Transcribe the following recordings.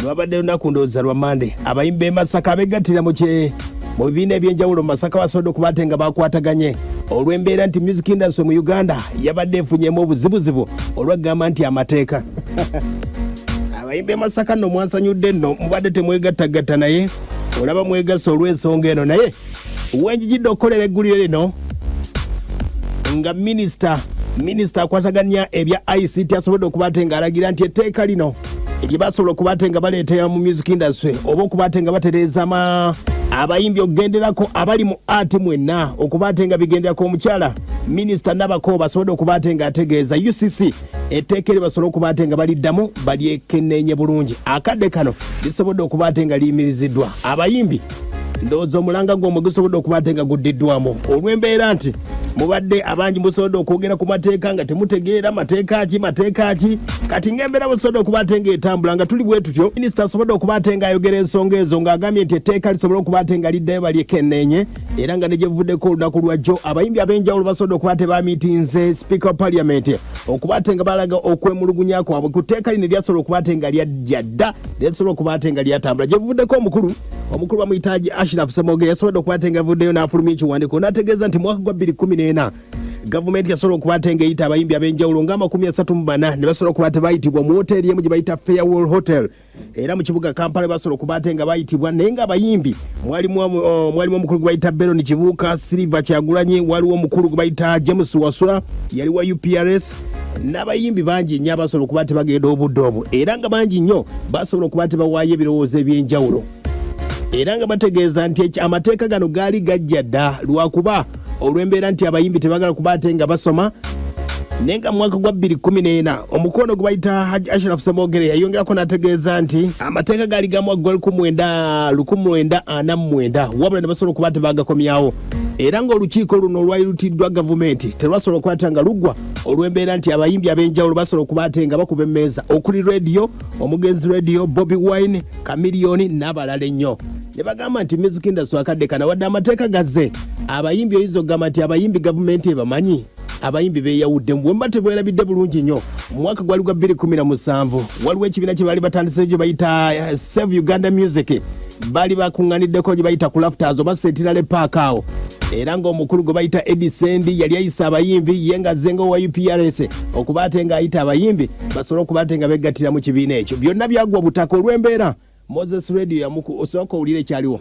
lwabadde lunaku ndowooza lwa Mande. Abayimbi Emasaka abegattira mu bibiina ebyenjawulo mu Masaka basobodde okuba ate nga bakwataganye olw'embeera nti music industry mu Uganda yabadde efunyemu obuzibuzibu olwagamba nti amateeka. Abayimbi Emasaka nno mwansanyudde nno, mubadde temwegattagatta naye olaba mwegasa olw'ensonga eno, naye wenjigidde okukolera egguliro lino nga minisita akwataganya ebya ICT asobodde okuba ate ng'alagira nti etteeka lino erye basobola okuba ate nga baleetera mu music industry oba okuba ate nga batereeza abayimbi okugenderako abali mu ati mwenna okuba ate nga bigenderako omukyala minisita Nabakoba asobodde okuba ate nga ategeeza UCC etteeka eri basobole okuba ate nga baliddamu balyekeneenye bulungi. Akadde kano lisobodde okuba ate nga liyimiriziddwa. Abayimbi ndowooza omulanga gw'omwe gusobodde okuba ate nga guddiddwamu olw'embeera nti mubadde abangi musobodde okwogera ku mateeka nga temutegeera mateeka ki kati ng'embeera busobodde okuba ate nga etambula nga tuli bwe tutyo. Minisita asobodde okuba ate nga ayogera ensonga ezo ng'agambye nti etteeka lisobole okuba ate nga liddayo balyekenneenye era nga ne gye buvuddeko olunaku lwajjo abayimbi ab'enjawulo basobodde okuba ate bamiitinze Speaker of Parliament okuba ate nga balaga okwemulugunya kwabwe ku tteeka lino lyasobola okuba ate nga lyajja dda lyasobola okuba ate nga lyatambula. Gye buvuddeko omukulu bamuyitaji Ashraf Semoge yasobodde okuba ate nga avuddeyo n'afulumya ekiwandiiko n'ategeeza nti mwaka gwa 2014 gavumenti yasobola okuba ate ng'eyita abayimbi ab'enjawulo nga 34 ne basobola okuba ate bayitibwa mu hoteri emu gye bayita Farewell Hotel era mu kibuga Kampala basobola okuba ate nga bayitibwa naye nga abayimbi mwalimu omukulu gwe bayita Beloni Kibuuka, Silver Kyagulanyi, waliwo omukulu gwe bayita James Wasula, yaliwo UPRS n'abayimbi bangi nnyo abasobola okuba ate bagenda obudde obwo era nga bangi nnyo basobola okuba ate bawaayo ebirowoozo eby'enjawulo era nga bategeeza nti amateeka gano gaali gajja dda lwakuba olw'embeera nti abayimbi tebagala kuba ate nga basoma naye nga mu mwaka gwa 2014 omukono gwe bayita Ashraf Semogere yayongerako n'ategeeza nti amateeka gaali gamu gwa 1949 wabula ne basobola okuba tebagakomyawo era ng'olukiiko luno olwali lutiddwa gavumenti terwasobola okuba ate nga luggwa olw'embeera nti abayimbi ab'enjawulo basobola okuba ate nga bakuba emmeeza okuli radio Omugenzi Radio, Bobby Wine, Chameleone n'abalala ennyo ne bagamba nti music industry akadde kana wadde amateeka gazze abayimbi oyinza okugamba nti abayimbi gavumenti ebamanyi abayimbi beeyawudde mbwemba tebwerabidde bulungi nnyo. Mu mwaka gwali gwa 2017 waliwo ekibiina kye baali batandise gye bayita Save Uganda Music baali bakuŋŋaaniddeko gye bayita ku Lafters oba Sentinel Park awo era ng'omukulu gwe bayita Edisendi yali ayisa abayimbi ye nga azzenga owa UPRS okuba ate ng'ayita abayimbi basobole okuba ate nga beggattira mu kibiina ekyo. Byonna byagwa butaka olw'embeera Moses Radio yamuku osooka owulire ekyaliwo.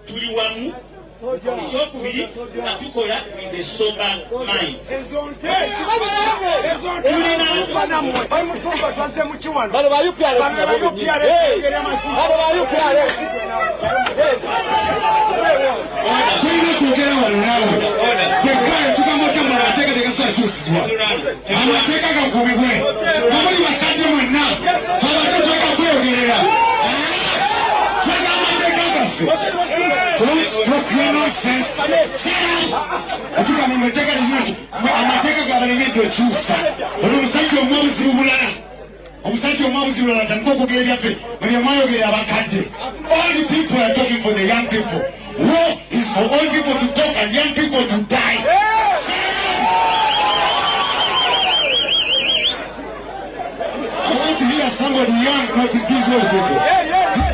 Tuli wamu ekyokubiri nga tukola with a sober mind. All the people are talking for the young people. War is for all people to talk and young people to die. I want to hear somebody young, not these old people.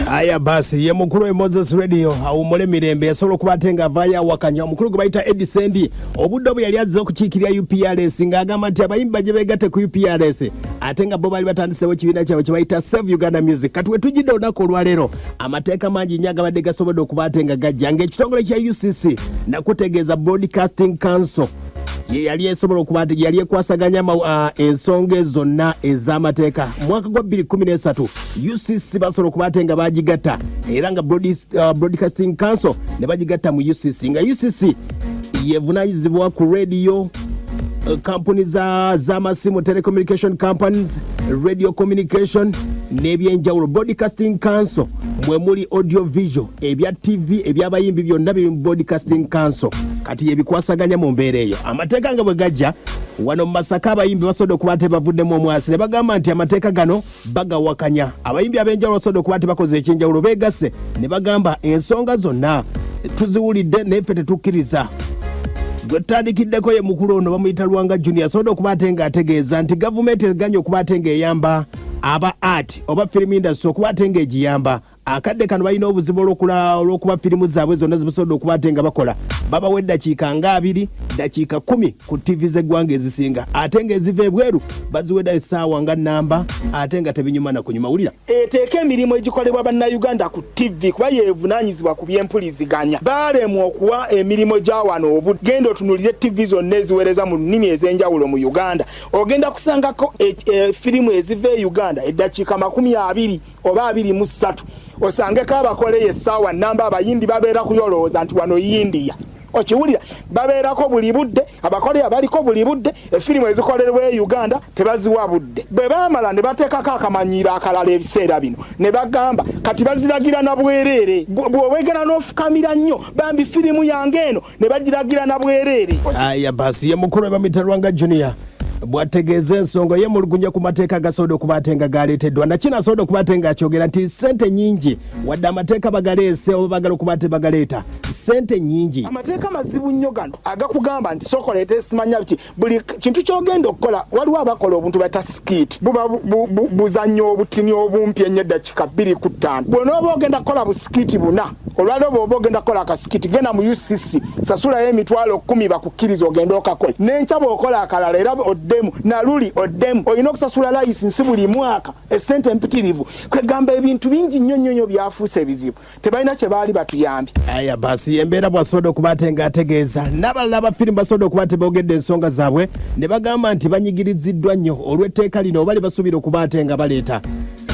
Aya basi ye mukulu we Moses Radio awumule mirembe yasobola okuba ate nga avaayo awakanya omukulu gwe bayita Edisendi obudde obwo yali azze okukiikirira UPRS ng'agamba nti abayimbi bajye beegatte ku UPRS ate nga bo baali batandisewo ekibiina kyabwe kye bayita Save Uganda Music. Kati we tujjidde olunaku olwaleero amateeka mangi nnyo agabadde gasobodde okuba ate nga gajja ng'ekitongole kya UCC nakutegeeza Broadcasting Council ye yali esobola okuba nti yali ekwasaganya ensonga zonna ez'amateeka. Mu mwaka gwa 2013 UCC basobola okuba ate nga bagigatta era nga Broadcasting Council ne bagigatta mu UCC nga UCC yevunaanyizibwa ku radio company z'amasimu telecommunication companies, radio communication n'ebyenjawulo. Broadcasting Council mwe muli audio visual ebya TV ebyabayimbi byonna biri mu Broadcasting Council kati yebikwasaganya mu mbeera eyo. Amateeka nga bwe gajja wano mu Masaka abayimbi basobodde okuba ate bavuddemu omwasi ne bagamba nti amateeka gano bagawakanya. Abayimbi ab'enjawulo basobodde okuba ate bakoze ekyenjawulo beegasse ne bagamba ensonga zonna tuziwulidde naye ffe tetukkiriza. Gwe tutandikiddeko ye mukulu ono bamuyita Lwanga Junior asobodde okuba ate nga ategeeza nti gavumenti eganye okuba ate ng'eyamba aba art oba film industry okubatenga egiyamba akadde kano balina obuzibu olw'okuba firimu zaabwe zonna zibasobodde okubatenga bakola babawa eddakiika nga 2 dakiika 10 ku tv z'eggwanga ezisinga ate ng'eziva ebweru baziwedda essaawa nga namba ate nga tebinyuma na kunyuma. Wulira eteeka emirimu egikolebwa bannayuganda ku tv kuba yeevunaanyizibwa ku by'empuliziganya baalemwa okuwa emirimu gya wano obugenda otunulire tv zonna eziweereza mu nnimi ez'enjawulo mu Uganda ogenda kusangako firimu eziva e Uganda eddakiika 20 oba 23 osangeko abakoleye essaawa namba abayindi babeera kuli olowooza nti wano India okiwulira babeerako buli budde abakoleye abaliko buli budde efirimu ezikolerwa e Uganda tebaziwa budde bwe baamala ne bateekako akamanyiiro akalala ebiseera bino ne bagamba kati baziragira na bwereere bw'obegera n'ofukamira nnyo bambi firimu yange eno ne bagiragira na bwereere. Aya basi ye mukulu we bamitalwanga Junior bwategeeza ensonga ye mulugunya ku mateeka agasobola okubatenga galeeteddwa nakino asobola okubatenga akyogera nti sente nyingi wadde amateeka bagaleese oba bagala okubate bagaleeta sente nyingi. Amateeka mazibu nnyo gano agakugamba nti sokoleeta esimanya biki buli kintu ky'ogenda okukola waliwo abakola obuntu bata skit buba buzannyo obutini obumpi ennyo eddakiika 2 bw'onooba ogenda kukola busikiti buna olwaliro bw'oba ogenda kukola akasikiti genda mu UCC sasulayo emitwalo 10 bakukkiriza ogenda okakola n'enkya bw'okola akalala era oddemu naluli oddemu olina okusasula layisinsi buli mwaka essente empitirivu kwegamba ebintu bingi nnyo byafuuse ebizibu tebalina kye baali batuyambye. Aya basi embeera bwasobola okubatenga ategeeza n'abalala abafirimu basobola okuba tebogedde ensonga zaabwe ne bagamba nti banyigiriziddwa nnyo olw'etteeka lino oba libasuubira okubatenga baleeta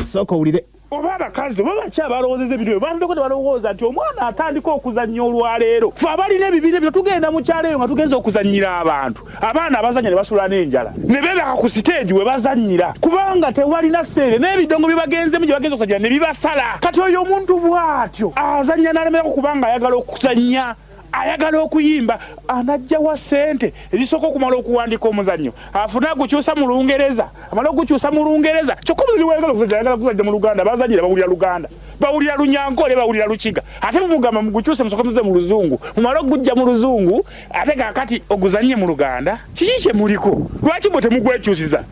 sooka owulire oba abakazi oba bakyala balowoozeza ebintu bandeko tebalowooza nti omwana atandika okuzannya olwaleero fe abalina ebibiina bino tugenda mu kyalo eyo nga tugenza okuzannyira abantu abaana abazannya ne basula n'enjala ne beebaka ku siteegi we bazannyira kubanga tewalina sseere n'ebidongo bye bagenzemu gye bagenza okusajjira ne bibasala kati oyo omuntu bw'atyo azannya n'alemerako kubanga ayagala okuzannya ayagala okuyimba anajja wa sente ezisooka okumala okuwandika omuzannyo afuna agukyusa mu Lungereza amala ogukyusa mu Lungereza kyokka omuzannyo wayagala okuzajja ayagala kuzajja mu Luganda bazannyira bawulira Luganda bawulira Lunyankole bawulira Lukiga ate mumugamba mugukyuse musooka muze mu Luzungu mumala okugujja mu Luzungu ate kaakati oguzannye mu Luganda kiki kye muliko lwaki bwe temugwekyusiza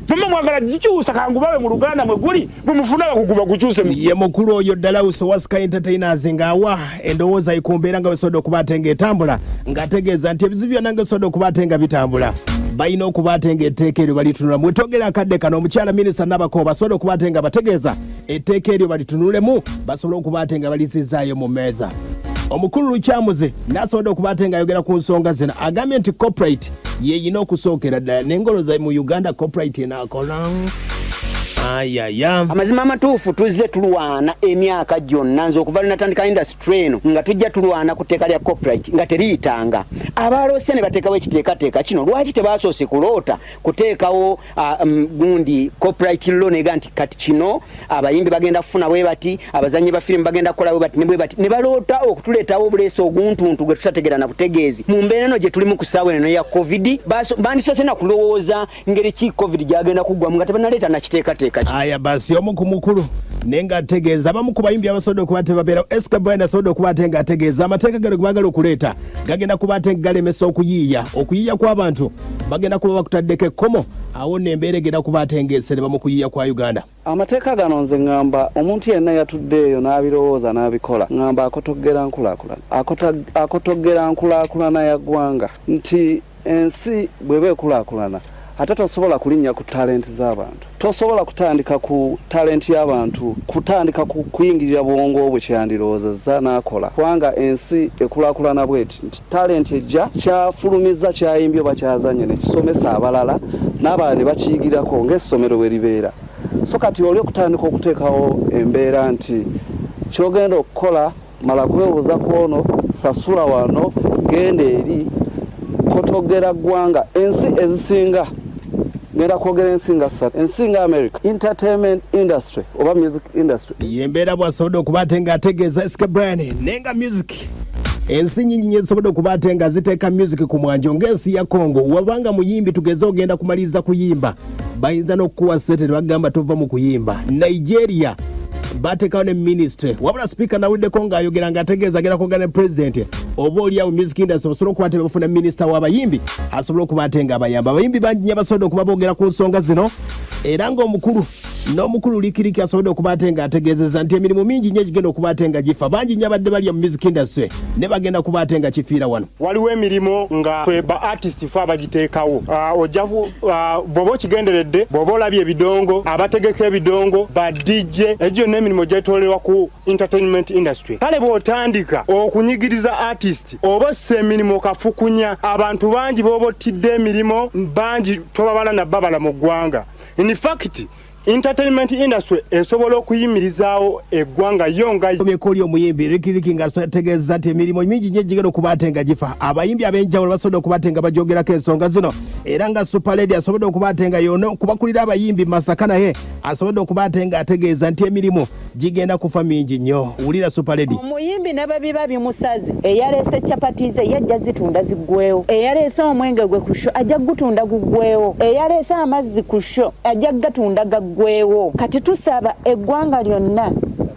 mama mwagala gikyusa kangu bawe mu Luganda mwe guli mumufuna bakuguba gukyuse ye mukulu oyo ddala uso Sky Entertainers ng'awa endowooza ikumbeera nga wesobola okubatenga etambula ng'ategeeza nti ebizibu byonna nga wesobola okubatenga bitambula balina okubatenga etteeka eryo balitunula mwetogera akadde kano omukyala minisita Nabakoba basobola okubatenga bategeeza etteeka eryo balitunulemu basobola okubatenga balisizaayo mu meeza. Omukulu Lukyamuze n'asobola okubatenga ayogera ku nsonga zino agambye nti corporate yeyina okusookera ddala n'engolo za mu Uganda corporate enaakola ayaya amazima amatuufu tuzze tulwana emyaka gyonna nze okuva lunatandika industry eno nga tujja tulwana ku tteeka lya corporate nga teriyitanga abaloose ne bateekawo ekiteekateeka kino lwaki tebasoose kuloota kuteekawo gundi corporate law nega nti kati kino abayimbi bagenda kufuna bwe bati abazannyi ba firimu bagenda kukola bwe bati ne bwe bati ne baloota okutuleetawo obuleese oguntuntu gwe tutategeera na butegeezi mu mbeera eno gye tulimu ku ssaawa eno ya covid bandisoose na kulowooza ngeri ki covid gyagenda kuggwamu nga tebanaleeta na kiteekateeka. Aya basi omu ku mukulu nenga ategeeza abamu ku bayimbi abasobola okuba tebabeerawo Eska Bwana asobola okuba atenga ategeeza amateeka gano gebagala okuleeta gagenda kuba atenga galemesa okuyiiya kw'abantu bagenda kuba bakutaddeko ekkomo awo n'embeera egenda kuba atengeesereba mu kuyiiya kwa Uganda. Amateeka gano nze ngamba omuntu yenna yatuddeeyo n'abirowooza n'abikola ngamba akotoggera nkulaakulana ya ggwanga nti ensi bw'eba ekulaakulana ate tosobola kulinnya ku talenti z'abantu tosobola kutandika ku talenti y'abantu kutandika ku kuyingirira bwongo bwe kyandiroozezza n'akola kubanga ensi ekulaakulana bweti nti talenti ejja kyafulumiza kyayimbye oba kyazanye ne kisomesa abalala n'abalala ne bakiyigirako ng'essomero bwe libeera so kati oli okutandika okuteekawo embeera nti kyogenda okukola mala kwebuuza kwono sasula wano genda eri kotogera ggwanga ensi ezisinga ngenda kwogera ensinga America entertainment industry oba music industry yembeera bwasobola okubatenga ategeeza Eska Bwana nenga music ensi nyingi nyezisobola okubatenga ziteeka music ku mwanjo ng'ensi ya Congo wabanga muyimbi tugeze ogenda kumaliza kuyimba bayinza n'okukuwa sente ne bagamba tova mu kuyimba. Nigeria bateekawo ne ministry wabula speaker nawuddeko ng'ayogera ng'ategeeza agenda kwogera ne president oba oliawo music industry basobola okuba tebafuna minisita w'abayimbi asobola okuba atenga abayamba abayimbi bangi nnyo basobola okuba boogera ku nsonga zino era ng'omukulu n'omukulu likiriki asobodde okubaate nga ategeezezza nti emirimu mingi nnyo egigenda okubaate nga gifa bangi nnyo abadde balya mu music industry ne bagenda kubaate nga kifiira wano. Waliwo emirimu nga ffe ba artist fe abagiteekawo ojja bw'oba okigenderedde bw'oba olabye ebidongo abategeka ebidongo ba DJ egyo n'emirimu gyetolerwa ku entertainment industry. Kale bw'otandika okunyigiriza artist oba ossa emirimu okafukunya abantu bangi b'oba ottidde emirimu bangi tobabala na babala mu ggwanga. In fact entertainment industry esobola okuyimirizaawo eggwanga yonga omyekoli omuyimbi likiriki nga ategeezza nti emirimu mingi nnyo egigenda okubaate nga gifa abayimbi ab'enjawulo basobodde okubaate nga bajogerako ensonga zino era nga Superlady asobodde okubaate nga yona kubakulira abayimbi Masaka naye asobodde okubaate nga ategeeza nti emirimu gigenda kufa mingi nnyo. Wulira Superlady. Omuyimbi ne babiba bimusaze eyaleese capati ze yajja zitunda ziggwewo, eyaleese omwenge gwe ku sho ajja gutunda guggwewo, eyaleese amazzi ku sho ajja gatunda gaggwewo. Kati tusaba eggwanga lyonna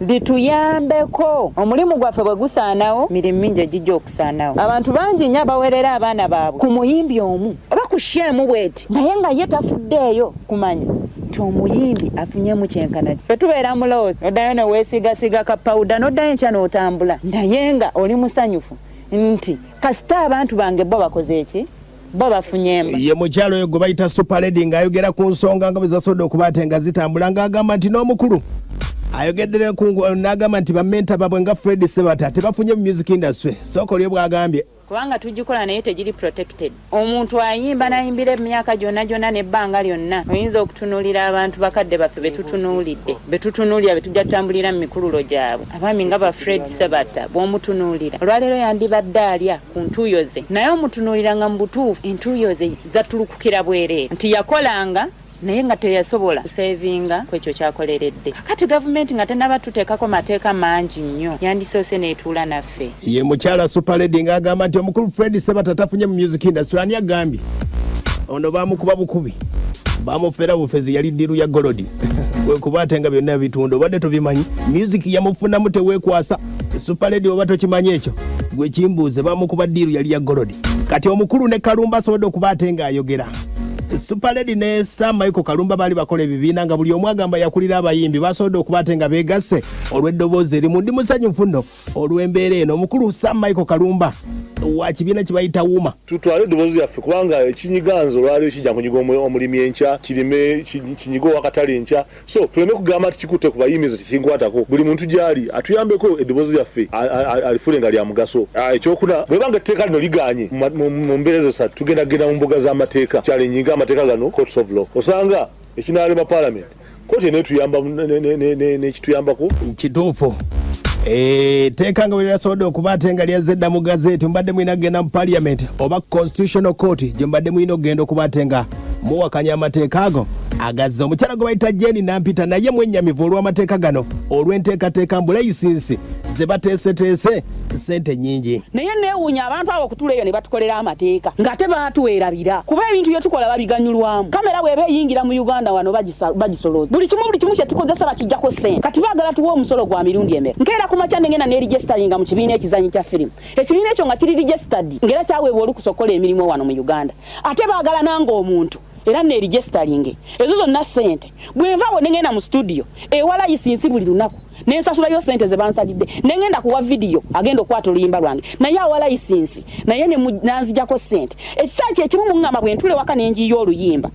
lituyambeko omulimu gwaffe bwe gusaanawo mirimu mingi egijja okusaanawo. Abantu bangi nnyo abawerera abaana baabwe ku muyimbi omu oba ku sheemu bweti naye nga ye tafuddeeyo kumanya nti omuyimbi afunyemu kyenkana ffe tubeera mulowoozi oddayo ne weesigasiga ka pawuda n'oddayo enkya n'otambula naye nga oli musanyufu nti kasita abantu bange bo bakoze eki bo bafunyemba. Ye mukyalo oyo gwe bayita Superlady ng'ayogera ku nsonga nga bwe zasobodde okubaate nga zitambula ng'agamba nti n'omukulu ayogeddere n'agamba nti bammenta babwe nga Fred Sebata tebafunye mu music industry sooka oli bw'agambye kubanga tugikola naye tegiri protected. Omuntu ayimba nayimbira emyaka gyonna n'ebbanga lyonna oyinza okutunuulira abantu bakadde baffe betutunuulira betujja tutambulira mu mikululo gyabwe abaami nga ba Fred Sebata bw'omutunuulira olwaleero yandibadde alya ku ntuuyo ze naye omutunuulira nga mu butuufu entuuyo ze zatulukukira bwereere nti yakolanga naye nga teyasobola kusevinga kwekyo kyakoleredde. Kati gavumenti nga tenaba tuteekako mateeka mangi nnyo yandisoose neetuula naffe. Ye mukyala Superlady ng'agamba nti omukulu Fred Sebata tafunye mu music industry ani agambye ono baamukuba bukubi baamufera bufezi yali ddiru ya golodi wekubaate nga byonna bitundu obadde tobimanyi music yamufunamu teweekwasa. Superlady oba tokimanyi ekyo gwe kimbuuze baamukuba ddiru yali ya golodi. Kati omukulu ne Kalumba asobodde okubaate ng'ayogera. Superlady ne Sam Michael Kalumba bali bakola ebibiina nga buli omu agamba yakulira abayimbi basobodde okubaate nga beegasse olw'eddoboozi erimu. Ndi musanyufu nno olw'embeera eno. Omukulu Sam Michael Kalumba wa kibiina kye bayita WUMA tutwale eddoboozi lyaffe kubanga ekinyiganzo olwaleero kijja kunyiga omulimi enkya kirime kinyiga owakatale enkya so tuleme kugamba nti kikutte ku bayimbi tekinkwatako buli muntu gyali atuyambeko eddoboozi lyaffe alifule nga lya mugaso. Ekyokuna bwebanga etteeka lino liganye mu mbeereza esatu tugenda kugenda mu mbuga z'amateeka kyalennyinga amateeka gano courts of law osanga ekinaalema parliament kooti enetuyamba nekituyambako kituufu. Teeka nga bwe lyasobodde okubaate nga lyazedda mu gazeeti mbadde mulina kugenda mu parliament oba constitutional court gye mbadde mulina okugenda okubaate nga muwakanya amateeka ago agazza. Omukyala gwe bayita Jeni Nampita naye mwennyamivu olw'amateeka gano olw'enteekateeka mbu layisinsi ze bateeseteese ssente nnyingi. Naye neewuunya abantu abo okutula eyo ne batukolera amateeka ng'ate baatuweerabira kuba ebintu bye tukola babiganyulwamu. Kamera bw'eba eyingira mu Uganda wano bagisolooza buli kimu kye tukozesa bakijjako ssente kati baagala tuwe omusolo gwa mirundi emeka. Nkeera ku makya ngenda ne registeringa mu kibiina ekizanyi kya firimu ekibiina ekyo nga kiri registered ng'era kyaweebwa olukusa okukola emirimu wano mu Uganda ate baagala nange omuntu era ne registering ezo zonna ssente bwenvaawo nengenda mu studio ewa layisinsi buli lunaku nensasulayo ssente ze bansalidde nengenda kuwa vidiyo agenda okwata oluyimba lwange naye awa layisinsi naye nanzijako ssente ekisaa kye kimu muŋŋamba bwe ntule waka nenjiyo oluyimba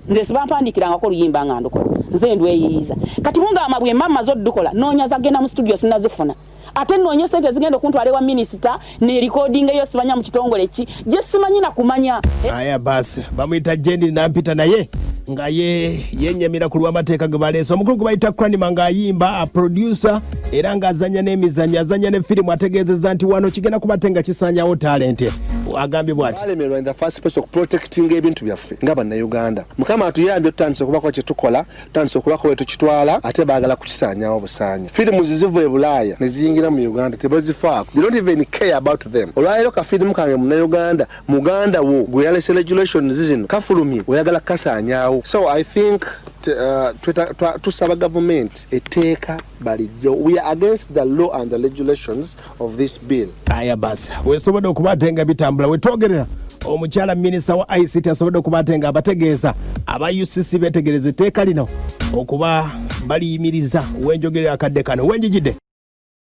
nze sibampandikirangako oluyimba nga ndukola nze ndweyiyiza kati mungamba bwe mama zoddukola noonya zagenda mu studio sinazifuna ate noonye ssente zigenda okuntwala ewa minisita ne recording eyo sibanya mu kitongole ki gye simanyi na kumanya. Aya basi bamuyita Jeni Nampita naye nga yennyamira ku lw'amateeka ge baleese. Omukulu gwe bayita Kranima ng'ayimba aproducer era ng'azanya n'emizannyo azanya ne firimu ategeezezza nti wano kigenda kubate nga kisaanyawo talenti. Agambye bw'ati balemerwa in the first place okuprotecting ebintu byaffe nga bannayuganda. Mukama atuyambye tutandise okubako kye tukola tutandise okubako bwe tukitwala ate baagala kukisaanyawo busaanya. Firimu zizivu e Bulaaya ne ziyingira mu Uganda tebazifaako. They don't even care about them. Olwaleero kafirimu kange munnayuganda muganda wo gwe yalese regulations zino kafulumye oyagala kasaanyaawo. So I think tusaba government eteeka balijjo. We are against the law and the regulations of this bill. Aya basi weesobodde okubaate nga bitambula wetwogerera omukyala minisita wa ICT asobodde okuba ate nga abategeeza aba UCC betegereza etteeka lino okuba baliyimiriza wenjogerera akadde kano wenjigidde